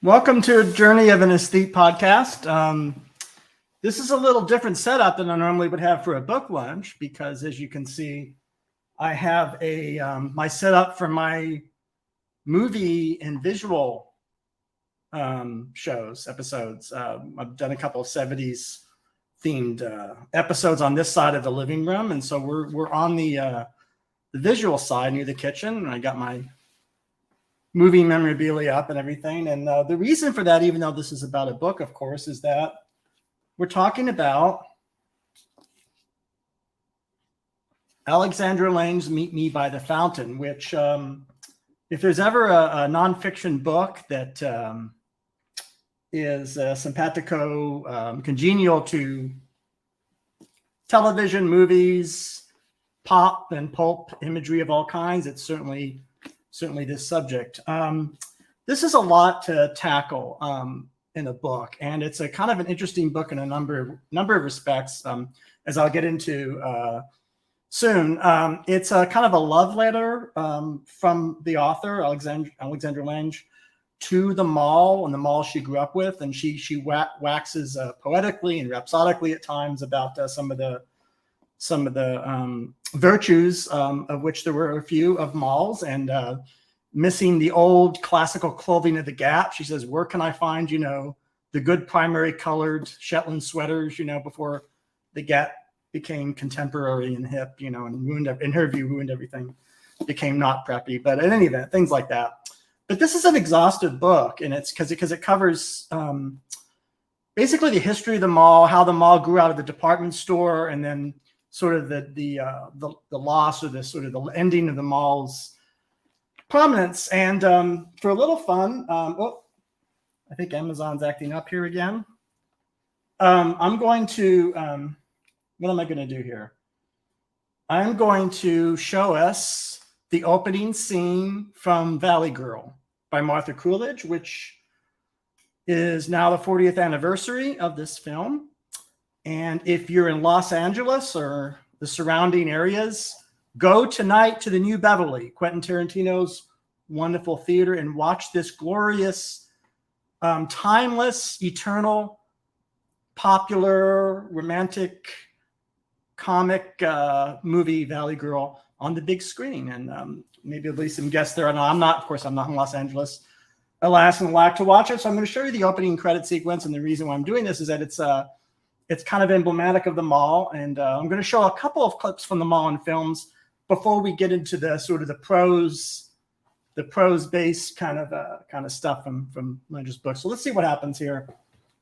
Welcome to a Journey of an Aesthete podcast. This is a little different setup than I normally would have for a book lunch because, as you can see, I have a my setup for my movie and visual episodes. I've done a couple of 70s themed episodes on this side of the living room, and so we're on the visual side near the kitchen, and I got my movie memorabilia up and everything. And the reason for that, even though this is about a book, of course, is that we're talking about Alexandra Lange's Meet Me by the Fountain, which if there's ever a nonfiction book that is simpatico, congenial to television, movies, pop and pulp imagery of all kinds, it's certainly this subject. This is a lot to tackle in a book, and it's a kind of an interesting book in a number of respects, as I'll get into soon. It's a kind of a love letter from the author, Alexandra Lange, to the mall and the mall she grew up with, and she waxes poetically and rhapsodically at times about some of the virtues, of which there were a few, of malls, and missing the old classical clothing of the Gap. She says, where can I find, the good primary colored Shetland sweaters, before the Gap became contemporary and hip, and ruined, in her view, ruined everything, became not preppy. But in any event, things like that. But this is an exhaustive book, and it's because it covers basically the history of the mall, how the mall grew out of the department store, and then sort of the loss, or the sort of the ending of the mall's prominence. And for a little fun, I think Amazon's acting up here again. I'm going to, what am I going to do here? I'm going to show us the opening scene from Valley Girl by Martha Coolidge, which is now the 40th anniversary of this film. And if you're in Los Angeles or the surrounding areas, go tonight to the New Beverly, Quentin Tarantino's wonderful theater, and watch this glorious, timeless, eternal, popular, romantic, comic movie, Valley Girl, on the big screen. And maybe at least some guests there. I'm not in Los Angeles, alas and alack, to watch it. So I'm going to show you the opening credit sequence. And the reason why I'm doing this is that it's kind of emblematic of the mall, and I'm going to show a couple of clips from the mall and films before we get into the sort of the prose-based kind of stuff from Lange's book. So let's see what happens here.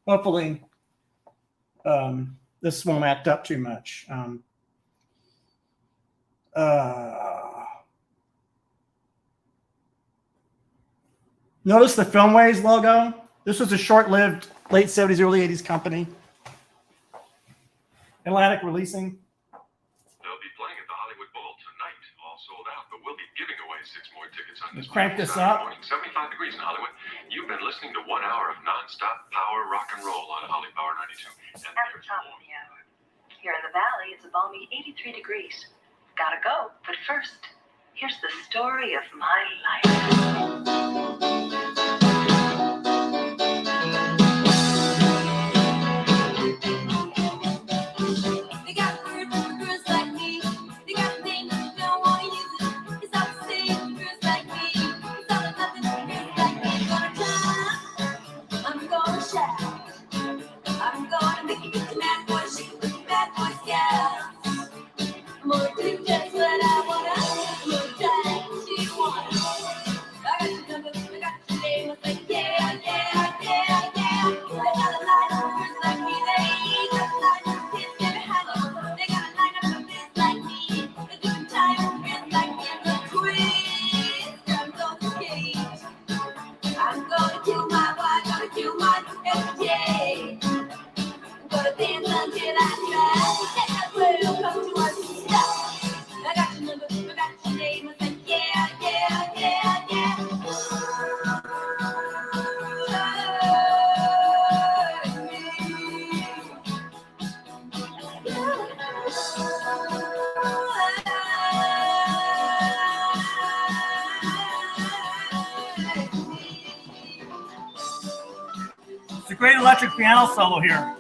Hopefully, this won't act up too much. Notice the Filmways logo. This was a short-lived late 70s, early 80s company. Atlantic Releasing. They'll be playing at the Hollywood Bowl tonight, all sold out, but we'll be giving away 6 more tickets on this. Crank this up. Morning, 75 degrees in Hollywood. You've been listening to 1 hour of nonstop power rock and roll on Holly Power 92. And at the top of the hour. Here in the valley, it's a balmy 83 degrees. Gotta go, but first, here's the story of my life. a great electric piano solo here.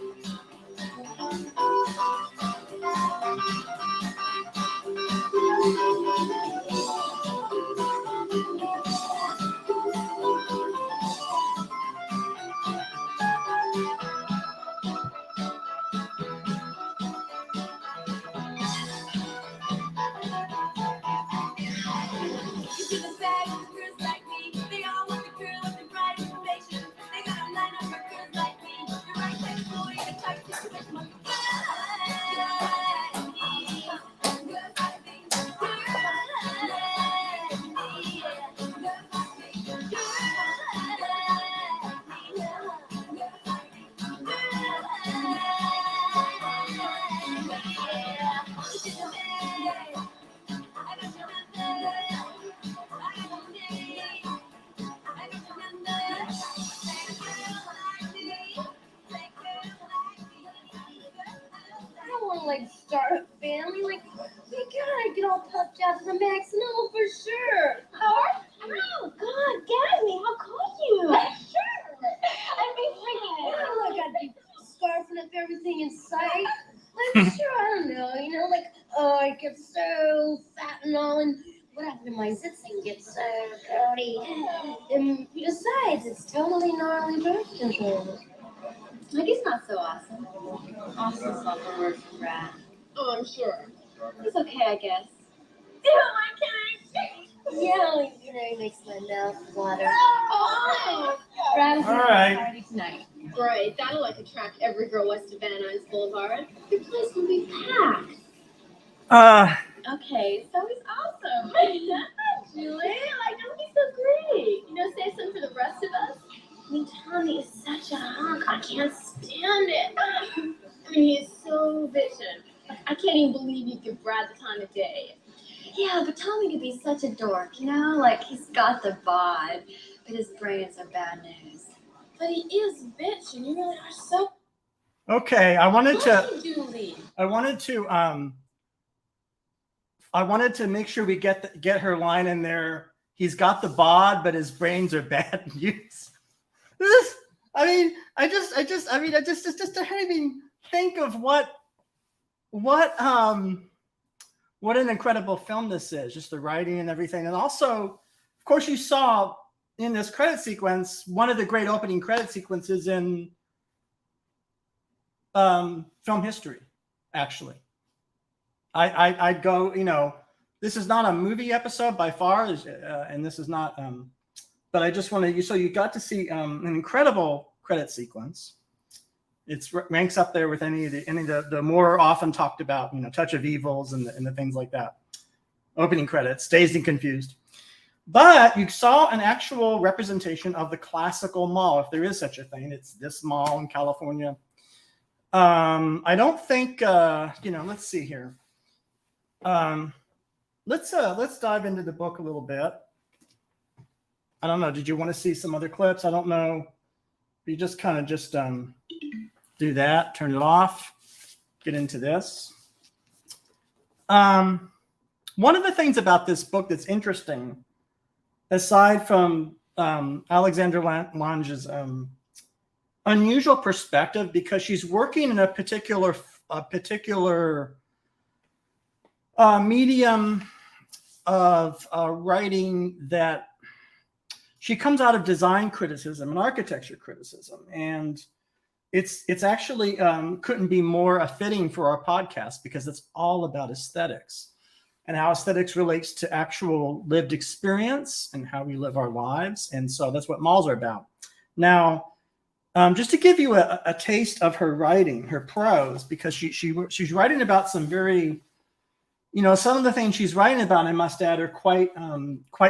Like start a family, like we gotta get all puffed out to the max. No, for sure. Oh God, Gabby, how could you? Sure. I'd be freaking out. Like I'd be scarfing up everything in sight. Like sure, I don't know, like I get so fat and all, and what happened to my zits and get so dirty. And besides, it's totally gnarly birth control. Like he's not so awesome. Awesome's not the word for Brad. Oh, I'm sure. He's okay, I guess. Yeah, he makes my mouth water. Oh! Brad was All at right. the party tonight. Great, that'll like attract every girl west of Van Nuys Boulevard. The place will be packed. Okay, so he's awesome. Julie, like, don't be so great. Say something for the rest of us. I mean, Tommy is such a hunk. I can't stand it. I mean, he is so bitchin'. I can't even believe you give Brad the time of day. Yeah, but Tommy could be such a dork, Like, he's got the bod, but his brains are bad news. But he is bitch, and you really are so. Okay, I wanted Julie. to make sure we get her line in there. He's got the bod, but his brains are bad news. I just don't even think of what an incredible film this is. Just the writing and everything, and also, of course, you saw in this credit sequence one of the great opening credit sequences in film history. Actually, I'd go. This is not a movie episode by far, and this is not. But I just wanted you. So you got to see an incredible credit sequence. It ranks up there with any of the more often talked about, Touch of Evils and the things like that. Opening credits, Dazed and Confused. But you saw an actual representation of the classical mall, if there is such a thing. It's this mall in California. I don't think let's see here. Let's dive into the book a little bit. I don't know. Did you want to see some other clips? I don't know. You just kind of do that, turn it off, get into this. One of the things about this book that's interesting, aside from Alexandra Lange's unusual perspective, because she's working in a particular medium of writing that she comes out of design criticism and architecture criticism, and it's actually couldn't be more fitting for our podcast, because it's all about aesthetics and how aesthetics relates to actual lived experience and how we live our lives. And so that's what malls are about. Now, just to give you a taste of her writing, her prose, because she's writing about some very, some of the things she's writing about, I must add, are quite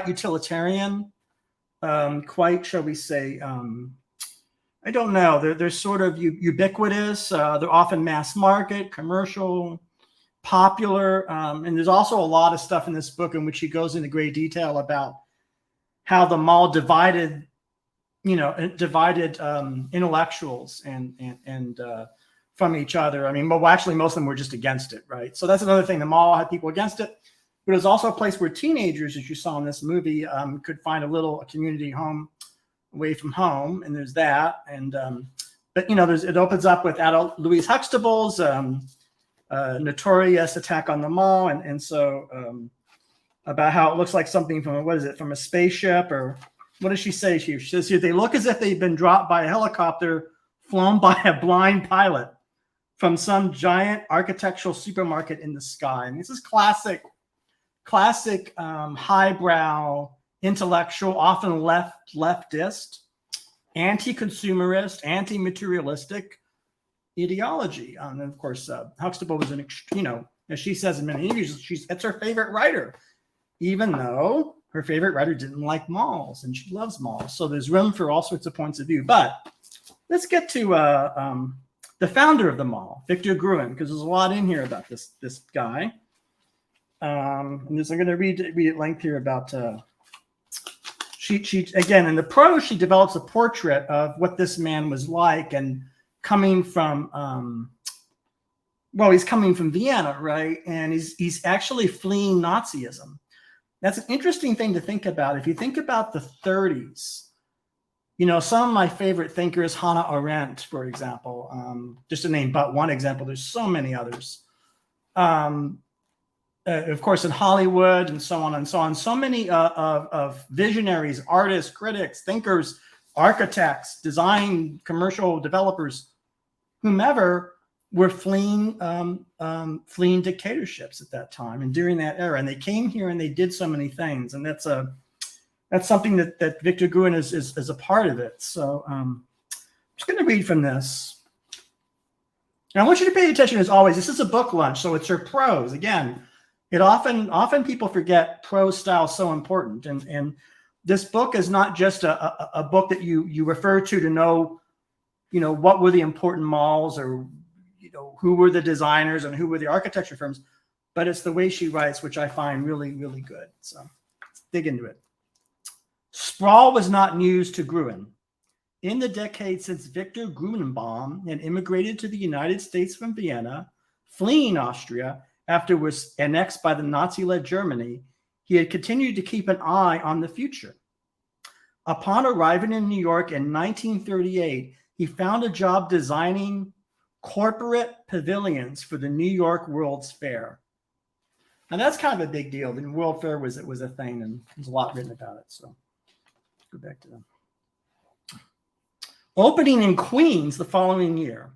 utilitarian, quite, shall we say, I don't know. They're sort of ubiquitous. They're often mass market, commercial, popular. And there's also a lot of stuff in this book in which she goes into great detail about how the mall divided intellectuals and from each other. I mean, well, actually, most of them were just against it, right? So that's another thing. The mall had people against it, but it was also a place where teenagers, as you saw in this movie, could find a community home away from home, and there's that. And but it opens up with adult Louise Huxtable's notorious attack on the mall, and so about how it looks like something from a spaceship, or what does she say? She says here, they look as if they've been dropped by a helicopter flown by a blind pilot from some giant architectural supermarket in the sky. And this is classic highbrow, intellectual, often leftist, anti-consumerist, anti-materialistic ideology. And of course, Huxtable was as she says in many interviews, it's her favorite writer, even though her favorite writer didn't like malls, and she loves malls. So there's room for all sorts of points of view. But let's get to the founder of the mall, Victor Gruen, because there's a lot in here about this guy. And this, I'm going to read at length here about. She again in the prose, she develops a portrait of what this man was like, and coming from he's coming from Vienna, right? And he's actually fleeing Nazism. That's an interesting thing to think about. If you think about the 30s, some of my favorite thinkers, Hannah Arendt, for example, just to name but one example, there's so many others. Of course, in Hollywood and so on and so on, so many of visionaries, artists, critics, thinkers, architects, design, commercial developers, whomever, were fleeing dictatorships at that time and during that era. And they came here and they did so many things. And that's something that Victor Gruen is a part of it. So I'm just going to read from this. And I want you to pay attention, as always. This is a book lunch, so it's her prose. Again, it often people forget prose style is so important. And this book is not just a book that you refer to know, what were the important malls, or who were the designers and who were the architecture firms, but it's the way she writes, which I find really, really good. So let's dig into it. Sprawl was not news to Gruen. In the decades since Victor Gruenbaum had immigrated to the United States from Vienna, fleeing Austria after it was annexed by the Nazi-led Germany, he had continued to keep an eye on the future. Upon arriving in New York in 1938, he found a job designing corporate pavilions for the New York World's Fair. And that's kind of a big deal. The World Fair was a thing, and there's a lot written about it. So let's go back to them. Opening in Queens the following year,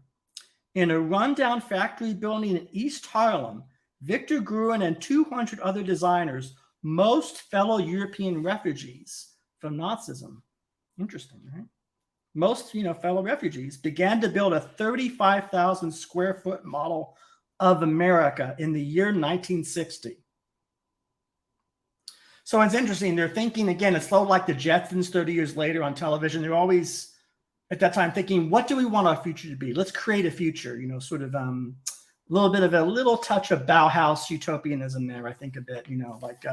in a rundown factory building in East Harlem, Victor Gruen and 200 other designers, most fellow European refugees from Nazism. Interesting, right? Most, fellow refugees began to build a 35,000 square foot model of America in the year 1960. So it's interesting. They're thinking, again, it's so like the Jetsons 30 years later on television. They're always, at that time, thinking, what do we want our future to be? Let's create a future, sort of a little touch of Bauhaus utopianism there, I think a bit, like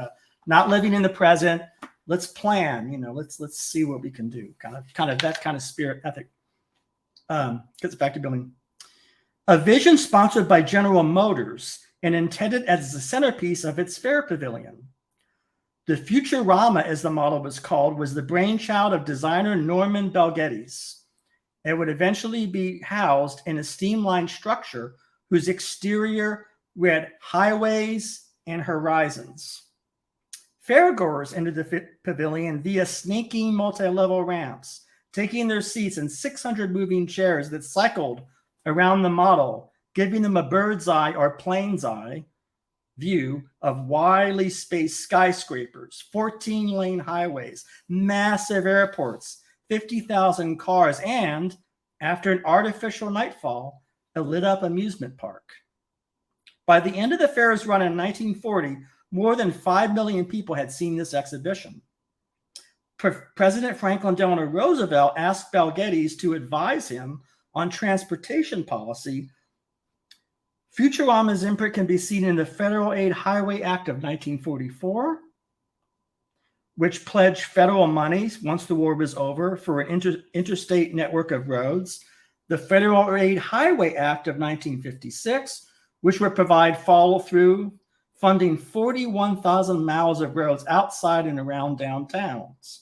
not living in the present. Let's plan, let's see what we can do. Kind of that kind of spirit ethic. Gets back to building. A vision sponsored by General Motors and intended as the centerpiece of its fair pavilion. The Futurama, as the model was called, was the brainchild of designer Norman Belgettis. It would eventually be housed in a streamlined structure whose exterior read highways and horizons. Fairgoers entered the pavilion via sneaking multi-level ramps, taking their seats in 600 moving chairs that cycled around the model, giving them a bird's eye or plane's eye view of widely spaced skyscrapers, 14-lane highways, massive airports, 50,000 cars, and, after an artificial nightfall, a lit-up amusement park. By the end of the fair's run in 1940, more than 5 million people had seen this exhibition. President Franklin Delano Roosevelt asked Belgettis to advise him on transportation policy. Futurama's imprint can be seen in the Federal Aid Highway Act of 1944, which pledged federal monies once the war was over for an interstate network of roads, the Federal Aid Highway Act of 1956, which would provide follow-through funding 41,000 miles of roads outside and around downtowns.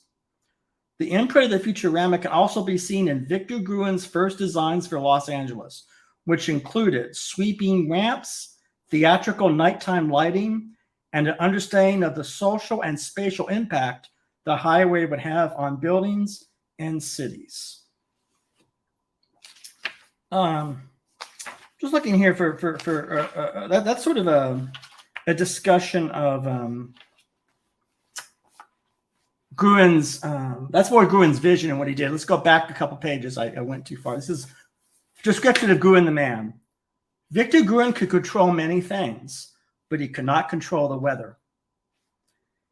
The imprint of the Futurama can also be seen in Victor Gruen's first designs for Los Angeles, which included sweeping ramps, theatrical nighttime lighting, and an understanding of the social and spatial impact the highway would have on buildings and cities. Just looking here for that's sort of a discussion of Gruen's, that's more Gruen's vision and what he did. Let's go back a couple pages. I went too far. This is description of Gruen the man. Victor Gruen could control many things, but he could not control the weather.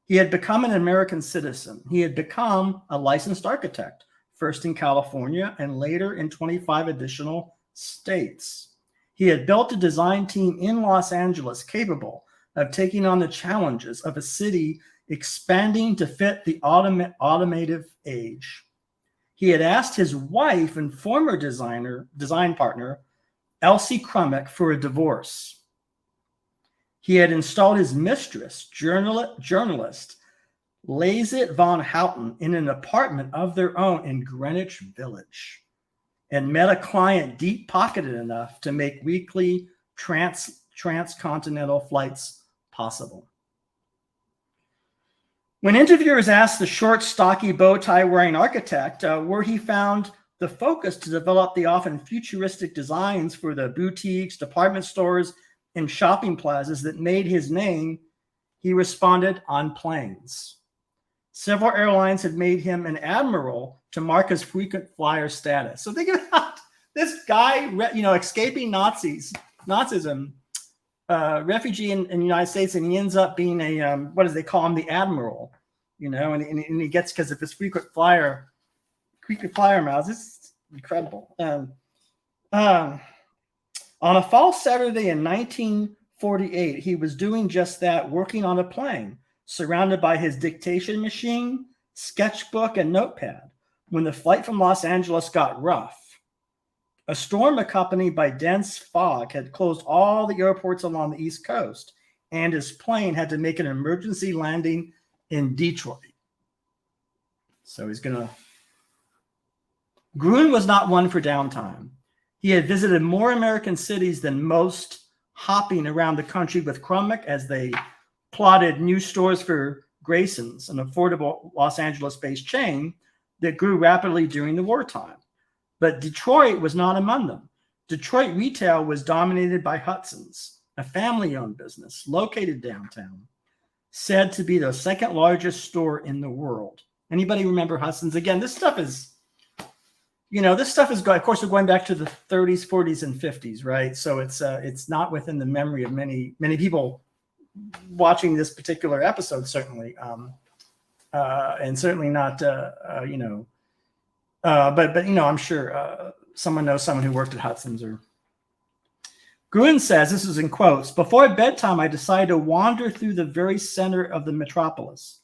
He had become an American citizen. He had become a licensed architect, first in California and later in 25 additional states. He had built a design team in Los Angeles capable of taking on the challenges of a city expanding to fit the automotive age. He had asked his wife and former design partner, Elsie Crummick, for a divorce. He had installed his mistress, journalist Lazet von Houten, in an apartment of their own in Greenwich Village, and met a client deep-pocketed enough to make weekly transcontinental flights possible. When interviewers asked the short, stocky, bow-tie-wearing architect where he found the focus to develop the often futuristic designs for the boutiques, department stores, and shopping plazas that made his name, he responded, on planes. Several airlines had made him an admiral to mark his frequent flyer status. So think about this guy, escaping Nazism, refugee in the United States, and he ends up being a what do they call him, the admiral, and he gets, because of his frequent flyer miles. It's incredible. On a fall Saturday in 1948, he was doing just that, working on a plane, surrounded by his dictation machine, sketchbook, and notepad, when the flight from Los Angeles got rough. A storm accompanied by dense fog had closed all the airports along the East Coast, and his plane had to make an emergency landing in Detroit. So Gruen was not one for downtime. He had visited more American cities than most, hopping around the country with Crummick as they plotted new stores for Grayson's, an affordable Los Angeles-based chain that grew rapidly during the wartime. But Detroit was not among them. Detroit retail was dominated by Hudson's, a family-owned business located downtown, said to be the second largest store in the world. Anybody remember Hudson's? Again, this stuff is, of course, we're going back to the 30s, 40s, and 50s, right? So it's not within the memory of many people watching this particular episode, certainly, and certainly not, but I'm sure someone knows someone who worked at Hudson's. Or Gruen says, this is in quotes, "Before bedtime, I decided to wander through the very center of the metropolis.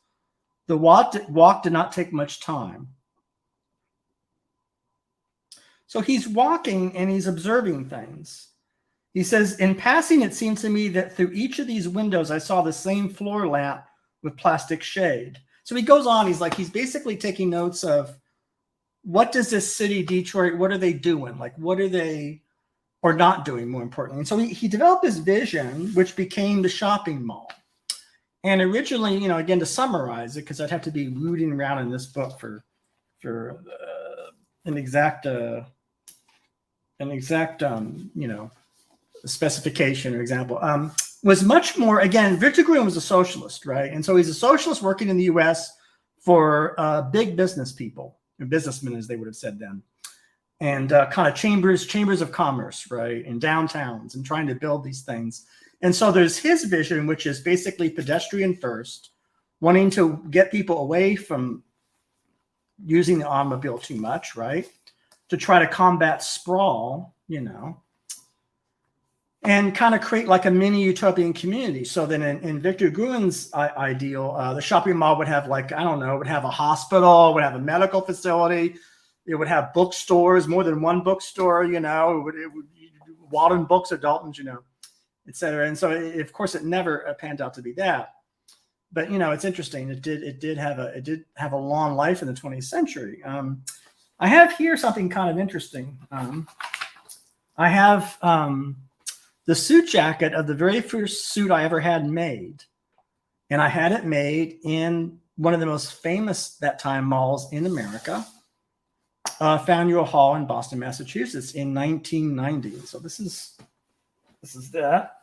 The walk did not take much time." So he's walking and he's observing things. He says, "In passing, it seemed to me that through each of these windows, I saw the same floor lamp with plastic shade." So he goes on, he's basically taking notes of, what does this city, Detroit, what are they doing? Like, what are they, or not doing, more importantly? And so he developed this vision, which became the shopping mall. And originally, again, to summarize it, because I'd have to be rooting around in this book for an exact specification or example, was much more, again, Victor Gruen was a socialist, right? And so he's a socialist working in the U.S. for big business people, or businessmen, as they would have said then, and kind of chambers of commerce, right, in downtowns, and trying to build these things. And so there's his vision, which is basically pedestrian first, wanting to get people away from using the automobile too much, right, to try to combat sprawl, and kind of create like a mini utopian community. So then in Victor Gruen's ideal, the shopping mall would have would have a hospital, would have a medical facility, it would have bookstores, more than one bookstore, it would Walden Books or Dalton's, et cetera. And so, of course, it never panned out to be that. but you know, it's interesting. It did have a long life in the 20th century. I have here something kind of interesting. I have the suit jacket of the very first suit I ever had made, and I had it made in one of the most famous that time malls in America, Faneuil Hall in Boston, Massachusetts, in 1990. So this is that.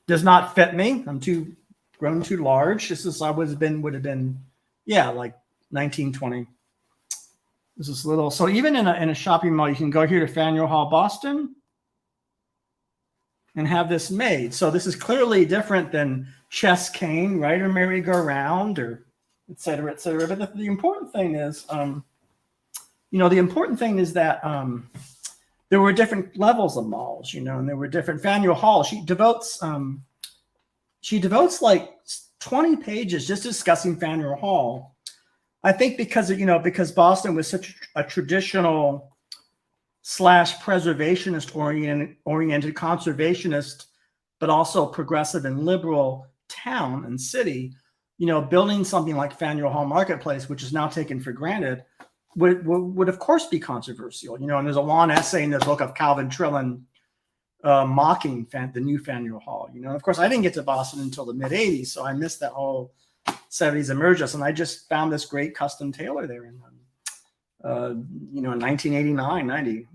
Does not fit me. I'm grown too large. This is would have been yeah, like 1920. This is little. So even in a shopping mall, you can go here to Faneuil Hall, Boston, and have this made. So this is clearly different than chess cane, right, or merry-go-round, or et cetera, et cetera. But the important thing is, you know, the important thing is that there were different levels of malls, you know, and there were different. Faneuil Hall, she devotes like 20 pages just discussing Faneuil Hall. I think because because Boston was such a traditional / preservationist oriented conservationist, but also progressive and liberal town and city, you know, building something like Faneuil Hall Marketplace, which is now taken for granted, would of course be controversial, you know. And there's a long essay in this book of Calvin Trillin mocking the new Faneuil Hall, you know. Of course, I didn't get to Boston until the mid 80s, so I missed that whole 70s emergence, and I just found this great custom tailor there in you know, in 1989, 90.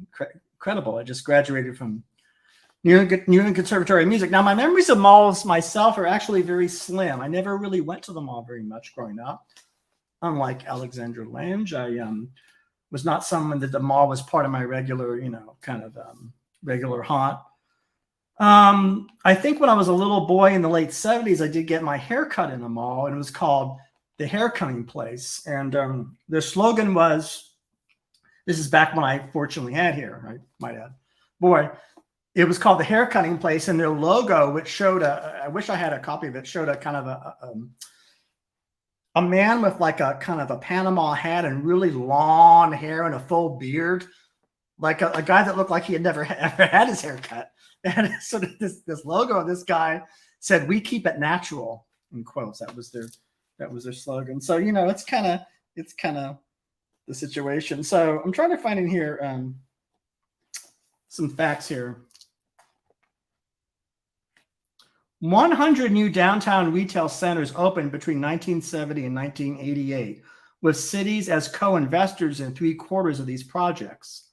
Incredible. I just graduated from New England Conservatory of Music. Now, my memories of malls myself are actually very slim. I never really went to the mall very much growing up. Unlike Alexandra Lange, I was not someone that the mall was part of my regular, you know, kind of regular haunt. I think when I was a little boy in the late 70s, I did get my hair cut in a mall, and it was called the Hair Cutting Place. And their slogan was, this is back when I fortunately had hair, I might add. Boy, it was called the Hair Cutting Place, and their logo, which showed I wish I had a copy of it, showed a kind of a man with like a kind of a Panama hat and really long hair and a full beard, like a guy that looked like he had never ever had his hair cut. And so this logo of this guy said, "We keep it natural," in quotes. That was their slogan. So, you know, it's kind of the situation. So I'm trying to find in here some facts here. 100 new downtown retail centers opened between 1970 and 1988, with cities as co-investors in 3/4 of these projects.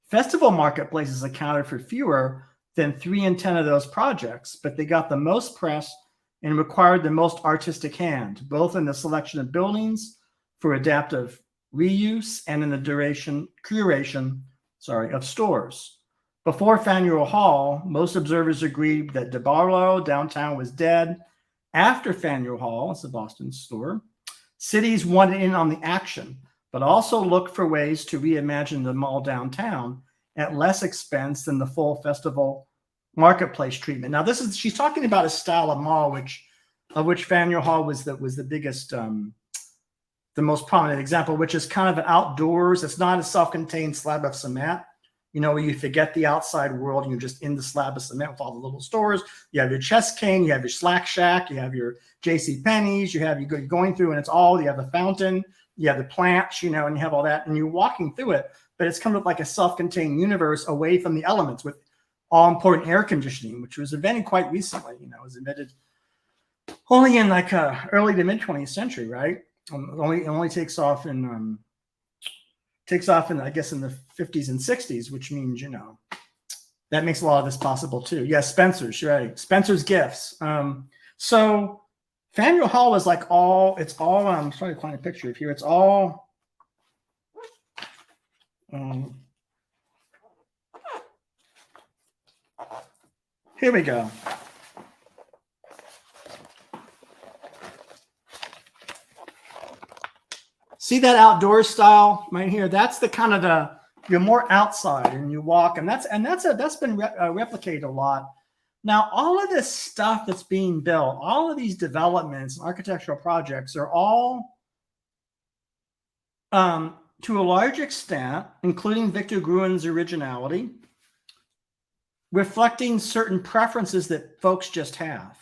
Festival marketplaces accounted for fewer than 3 in 10 of those projects, but they got the most press and required the most artistic hand, both in the selection of buildings for adaptive reuse and in the curation of stores. Before Faneuil Hall, most observers agreed that DeBarlo downtown was dead. After Faneuil Hall, it's a Boston store, cities wanted in on the action, but also looked for ways to reimagine the mall downtown at less expense than the full festival marketplace treatment. Now, she's talking about a style of mall of which Faneuil Hall was the biggest, the most prominent example, which is kind of an outdoors. It's not a self-contained slab of cement, you know, where you forget the outside world and you're just in the slab of cement with all the little stores. You have your Chess King, you have your Slack Shack, you have your J.C. Penney's, you're going through, and it's all, you have the fountain, you have the plants, you know, and you have all that, and you're walking through it, but it's kind of like a self-contained universe away from the elements with all-important air conditioning, which was invented quite recently. You know, it was invented only in like early to mid 20th century, right? It only takes off in I guess in the 50s and 60s, which means, you know, that makes a lot of this possible too. Yes, Spencer's, right? Spencer's Gifts. So Faneuil Hall was like it's all. I'm trying to find a picture of here. It's all. Here we go. See that outdoor style right here? That's the kind of you're more outside and you walk, and that's been replicated a lot. Now, all of this stuff that's being built, all of these developments, architectural projects are all, to a large extent, including Victor Gruen's originality, reflecting certain preferences that folks just have.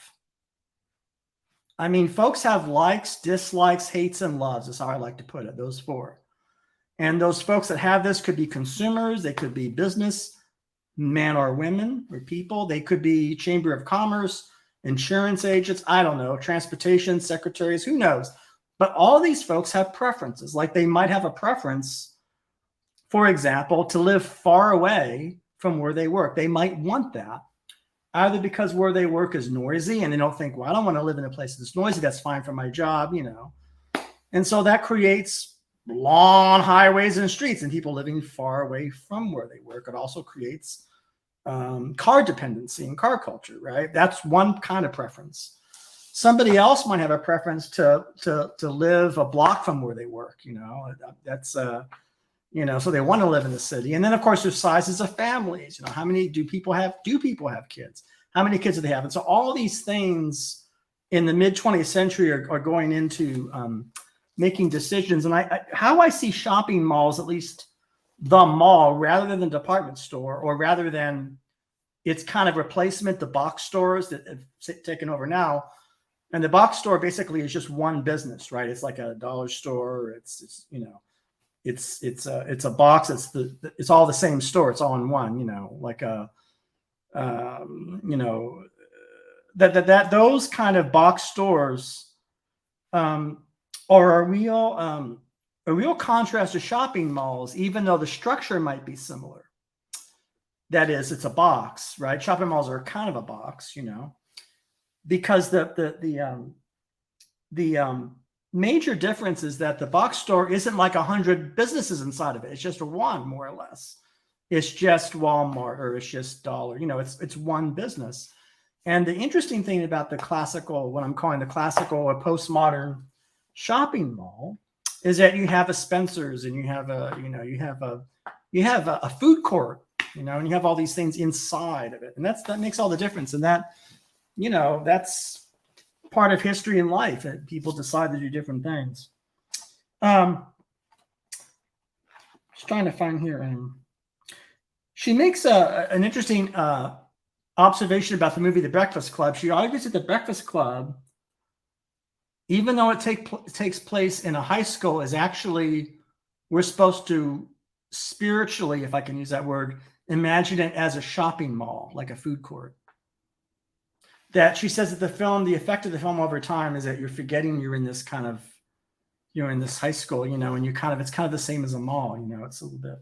I mean, folks have likes, dislikes, hates, and loves, is how I like to put it, those four. And those folks that have this could be consumers, they could be business men or women or people, they could be Chamber of Commerce, insurance agents, I don't know, transportation secretaries, who knows? But all these folks have preferences. Like they might have a preference, for example, to live far away from where they work. They might want that, either because where they work is noisy and they don't think, well, I don't want to live in a place that's noisy. That's fine for my job, you know. And so that creates long highways and streets and people living far away from where they work. It also creates car dependency and car culture, right? That's one kind of preference. Somebody else might have a preference to live a block from where they work, you know. That's you know, so they want to live in the city. And then of course there's sizes of families, you know, how many do people have kids? How many kids do they have? And so all these things in the mid 20th century are going into making decisions. And how I see shopping malls, at least the mall, rather than the department store, or rather than its kind of replacement, the box stores that have taken over now. And the box store basically is just one business, right? It's like a dollar store. It's you know, it's a box. It's all the same store. It's all in one, you know, like a you know, that those kind of box stores are a real contrast to shopping malls, even though the structure might be similar. That is, it's a box, right? Shopping malls are kind of a box, you know, because the major difference is that the box store isn't like 100 businesses inside of it. It's just one, more or less. It's just Walmart or it's just Dollar. You know, it's one business. And the interesting thing about the classical, what I'm calling the classical or postmodern shopping mall, is that you have a Spencer's and you have a, you know, you have a food court, you know, and you have all these things inside of it. And that makes all the difference. And that, you know, that's part of history and life, that people decide to do different things. Just trying to find here. She makes an interesting observation about the movie The Breakfast Club. She argues that The Breakfast Club, even though it takes place in a high school, is actually, we're supposed to spiritually, if I can use that word, imagine it as a shopping mall, like a food court. That she says that the effect of the film over time is that you're forgetting you're in this high school, you know, and it's kind of the same as a mall, you know, it's a little bit.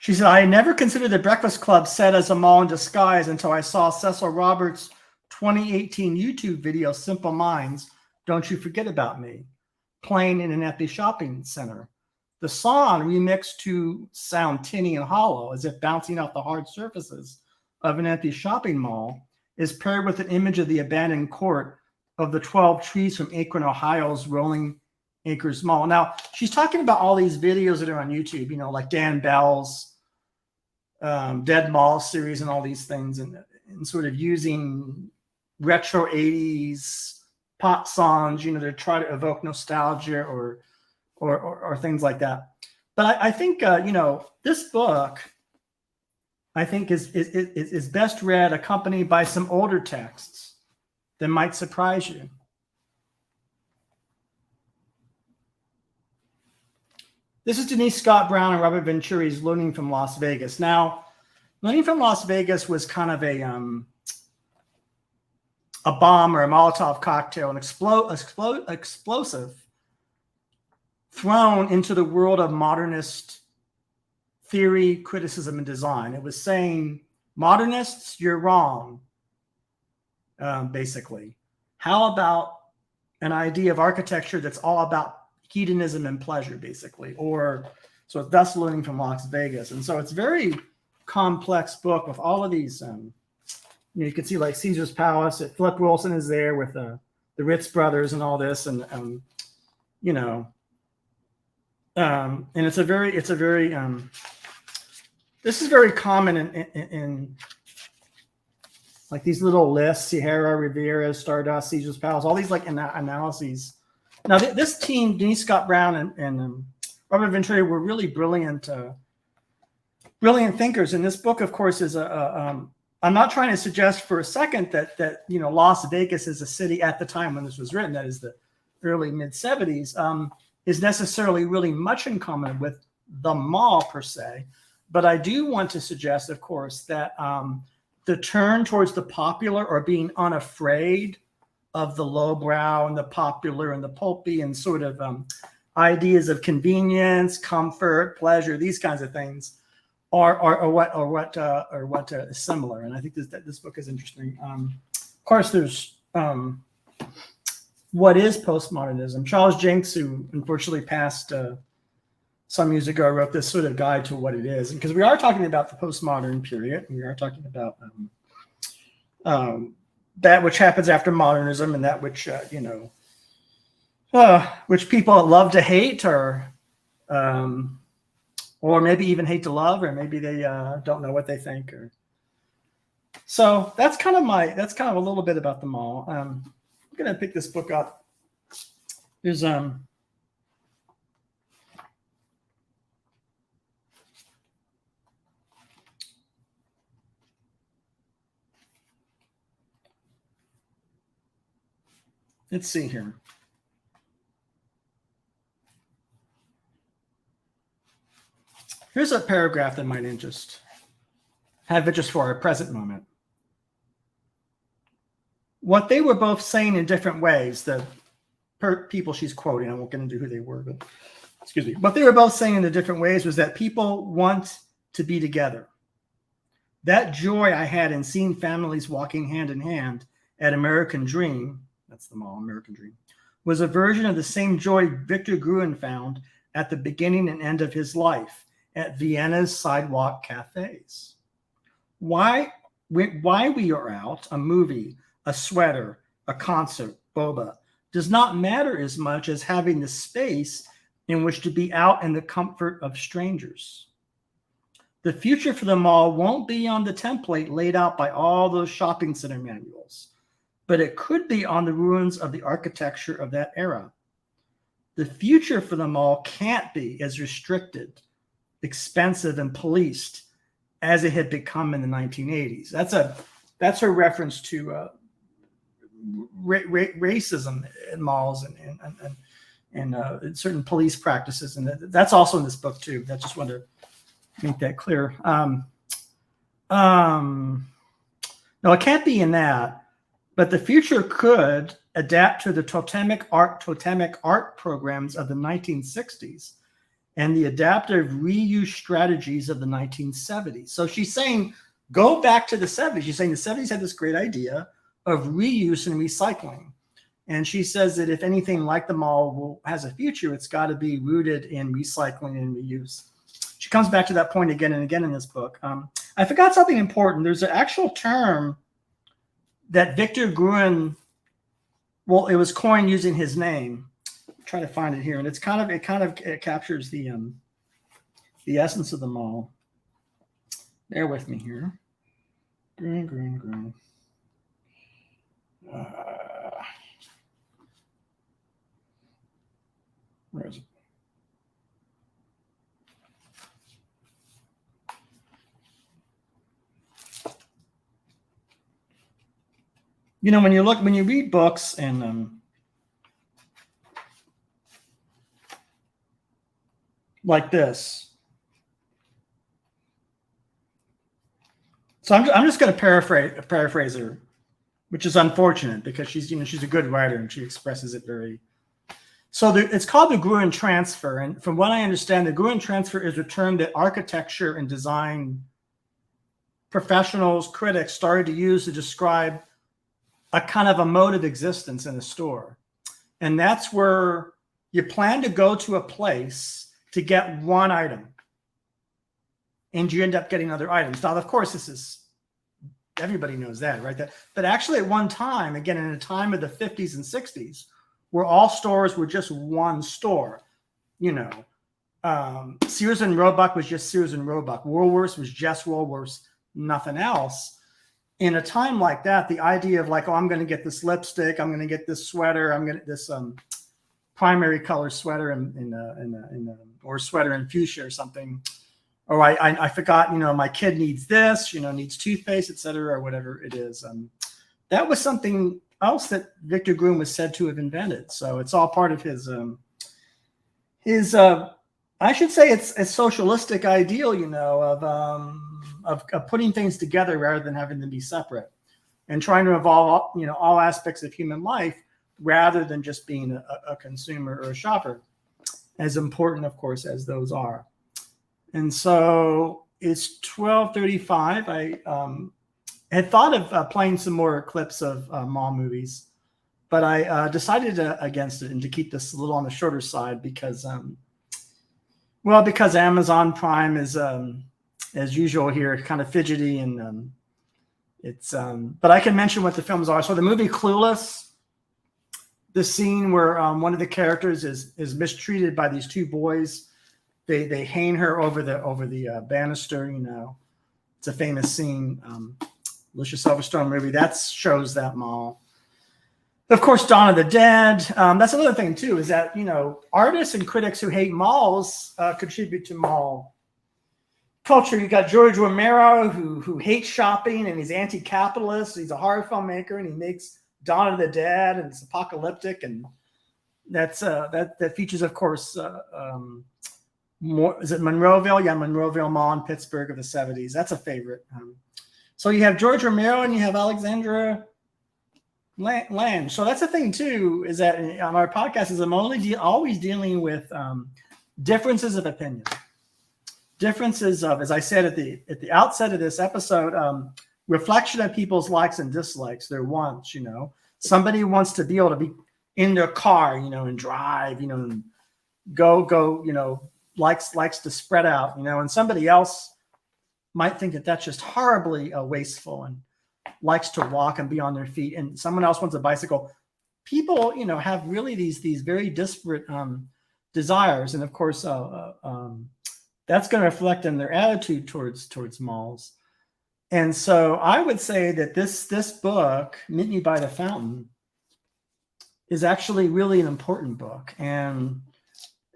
She said, I never considered the Breakfast Club set as a mall in disguise until I saw Cecil Roberts' 2018 YouTube video, Simple Minds, Don't You Forget About Me, playing in an empty shopping center. The song, remixed to sound tinny and hollow, as if bouncing off the hard surfaces of an empty shopping mall, is paired with an image of the abandoned court of the 12 trees from Akron, Ohio's Rolling Acres Mall. Now, she's talking about all these videos that are on YouTube, you know, like Dan Bell's Dead Mall series and all these things, and sort of using retro 80s pop songs, you know, to try to evoke nostalgia or things like that. But I think, you know, this book, I think is best read accompanied by some older texts that might surprise you. This is Denise Scott Brown and Robert Venturi's Learning from Las Vegas. Now, Learning from Las Vegas was kind of a bomb or a Molotov cocktail, an explosive thrown into the world of modernist theory, criticism, and design. It was saying, modernists, you're wrong, basically. How about an idea of architecture that's all about hedonism and pleasure, basically? Or so that's Learning from Las Vegas. And so it's a very complex book with all of these, you can see like Caesar's Palace. Flip Wilson is there with the Ritz brothers and all this. And you know, and it's a very this is very common in like these little lists: Sierra, Riviera, Stardust, Caesar's Palace, all these like analyses. Now this team, Denise Scott Brown and Robert Venturi, were really brilliant brilliant thinkers. And this book, of course, is I'm not trying to suggest for a second that Las Vegas is a city at the time when this was written, that is the early mid 70s, is necessarily really much in common with the mall per se. But I do want to suggest, of course, that the turn towards the popular, or being unafraid of the lowbrow and the popular and the pulpy and sort of ideas of convenience, comfort, pleasure, these kinds of things, are what is similar. And I think this book is interesting. Of course, there's what is postmodernism. Charles Jenck, who unfortunately passed some years ago, wrote this sort of guide to what it is. And because we are talking about the postmodern period, we are talking about that which happens after modernism, and that which which people love to hate, or maybe even hate to love, or maybe they don't know what they think. Or so that's kind of a little bit about the mall. I'm gonna pick this book up. There's let's see here. Here's a paragraph that might have interest for our present moment. What they were both saying in different ways, the people she's quoting, I won't get into who they were, but excuse me. What they were both saying in different ways was that people want to be together. That joy I had in seeing families walking hand in hand at American Dream, that's the mall, American Dream, was a version of the same joy Victor Gruen found at the beginning and end of his life at Vienna's sidewalk cafes. Why we are out, a movie, a sweater, a concert, boba, does not matter as much as having the space in which to be out in the comfort of strangers. The future for the mall won't be on the template laid out by all those shopping center manuals, but it could be on the ruins of the architecture of that era. The future for the mall can't be as restricted, expensive, and policed as it had become in the 1980s. That's a reference to racism in malls and certain police practices, and that's also in this book too. I just wanted to make that clear. No, it can't be in that, but the future could adapt to the totemic art programs of the 1960s and the adaptive reuse strategies of the 1970s. So she's saying, go back to the 70s. She's saying the 70s had this great idea of reuse and recycling. And she says that if anything like the mall has a future, it's got to be rooted in recycling and reuse. She comes back to that point again and again in this book. I forgot something important. There's an actual term that Victor Gruen, well, it was coined using his name. Try to find it here, and it captures the essence of the mall. Bear with me here. Gruen. Where is it? When you read books and like this. So I'm just going to paraphrase her, which is unfortunate because she's a good writer and she expresses it very. So it's called the Gruen transfer, and from what I understand, the Gruen transfer is a term that architecture and design professionals, critics started to use to describe a kind of a mode of existence in a store, and that's where you plan to go to a place to get one item, and you end up getting other items. Now, of course, everybody knows that, right? But actually at one time, again, in a time of the 50s and 60s, where all stores were just one store, Sears and Roebuck was just Sears and Roebuck. Woolworths was just Woolworths, nothing else. In a time like that, the idea of like, I'm going to get this lipstick, I'm going to get this sweater, I'm going to get this primary color sweater or sweater in fuchsia or something, or I forgot, my kid needs this, needs toothpaste, etc., or whatever it is. That was something else that Victor Groom was said to have invented. So it's all part of his I should say it's a socialistic ideal, of putting things together rather than having them be separate, and trying to involve, all aspects of human life rather than just being a consumer or a shopper, as important, of course, as those are. And so it's 12:35. I had thought of playing some more clips of mall movies, but I decided against it and to keep this a little on the shorter side because, because Amazon Prime is, as usual here, kind of fidgety, and but I can mention what the films are. So the movie Clueless, the scene where one of the characters is mistreated by these two boys. They hang her over the banister. It's a famous scene. Alicia Silverstone movie that shows that mall. Of course, Dawn of the Dead. That's another thing too, is that artists and critics who hate malls contribute to mall culture. You got George Romero who hates shopping and he's anti-capitalist. He's a horror filmmaker and he makes Dawn of the Dead, and it's apocalyptic, and that's that features, of course, more, is it Monroeville? Yeah, Monroeville Mall in Pittsburgh of the 70s. That's a favorite. So you have George Romero and you have Alexandra Lange. So that's the thing too, is that on our podcast is I'm always dealing with differences of opinion, differences of, as I said at the outset of this episode, reflection of people's likes and dislikes, their wants. Somebody wants to be able to be in their car, and drive, and go, likes to spread out, and somebody else might think that that's just horribly wasteful and likes to walk and be on their feet, and someone else wants a bicycle. People, have really these very disparate desires, and of course, that's going to reflect in their attitude towards malls. And so I would say that this book, Meet Me by the Fountain, is actually really an important book. And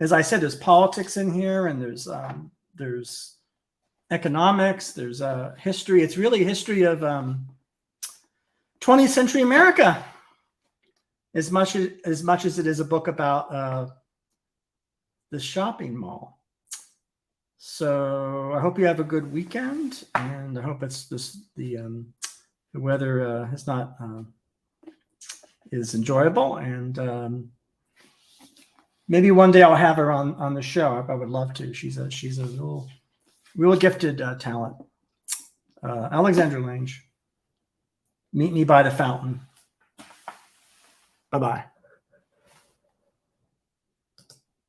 as I said, there's politics in here, and there's economics, there's history. It's really a history of 20th century America, as much as it is a book about the shopping mall. So I hope you have a good weekend, and I hope the weather is enjoyable, and maybe one day I'll have her on the show. I would love to. She's a real gifted talent. Alexandra Lange. Meet Me by the Fountain. Bye-bye.